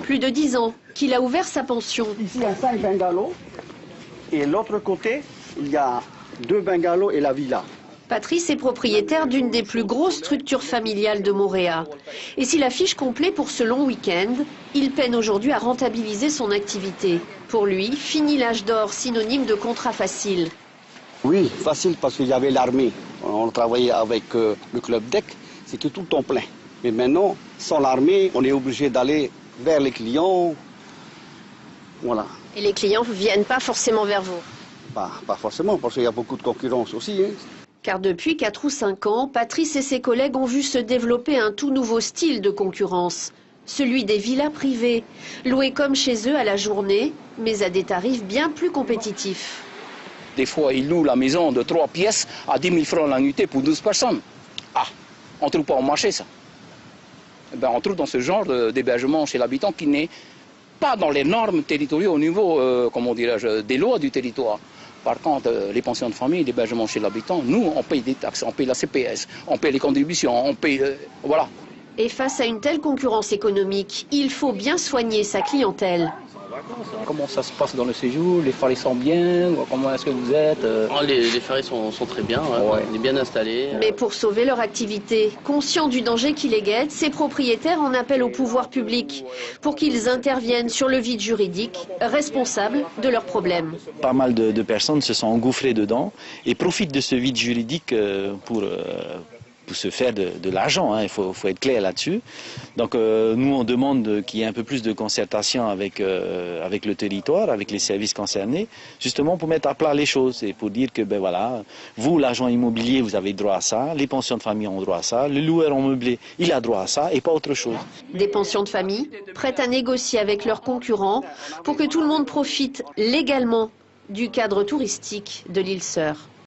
Plus de 10 ans qu'il a ouvert sa pension. Ici, il y a 5 bungalows. Et l'autre côté, il y a 2 bungalows et la villa. Patrice est propriétaire d'une des plus grosses structures familiales de Mooréa. Et s'il affiche complet pour ce long week-end, il peine aujourd'hui à rentabiliser son activité. Pour lui, fini l'âge d'or, synonyme de contrat facile. Oui, facile parce qu'il y avait l'armée. On travaillait avec le club DEC, c'était tout le temps plein. Mais maintenant, sans l'armée, on est obligé d'aller vers les clients. Voilà. Et les clients ne viennent pas forcément vers vous? Pas forcément, parce qu'il y a beaucoup de concurrence aussi. Hein. Car depuis 4 ou 5 ans, Patrice et ses collègues ont vu se développer un tout nouveau style de concurrence. Celui des villas privées, louées comme chez eux à la journée, mais à des tarifs bien plus compétitifs. Des fois, ils louent la maison de 3 pièces à 10 000 francs la nuitée pour 12 personnes. Ah, on ne trouve pas au marché ça. Eh ben, on trouve dans ce genre d'hébergement chez l'habitant qui n'est pas dans les normes territoriales au niveau, comment dirais-je, des lois du territoire. Par contre, les pensions de famille, l'hébergement chez l'habitant, nous, on paye des taxes, on paye la CPS, on paye les contributions, on paye... voilà. Et face à une telle concurrence économique, il faut bien soigner sa clientèle. Comment ça se passe dans le séjour? Les farés sont bien? Comment est-ce que vous êtes? Les farés sont très bien, ouais. On est bien installés. Mais pour sauver leur activité, conscients du danger qui les guette, ces propriétaires en appellent au pouvoir public pour qu'ils interviennent sur le vide juridique, responsables de leurs problèmes. Pas mal de personnes se sont engouffrées dedans et profitent de ce vide juridique pour se faire de l'argent, hein. Il faut être clair là-dessus. Donc nous on demande qu'il y ait un peu plus de concertation avec le territoire, avec les services concernés, justement pour mettre à plat les choses et pour dire que ben voilà, vous l'agent immobilier vous avez droit à ça, les pensions de famille ont droit à ça, le loueur en meublé il a droit à ça et pas autre chose. Des pensions de famille prêtes à négocier avec leurs concurrents pour que tout le monde profite légalement du cadre touristique de l'île Sœur.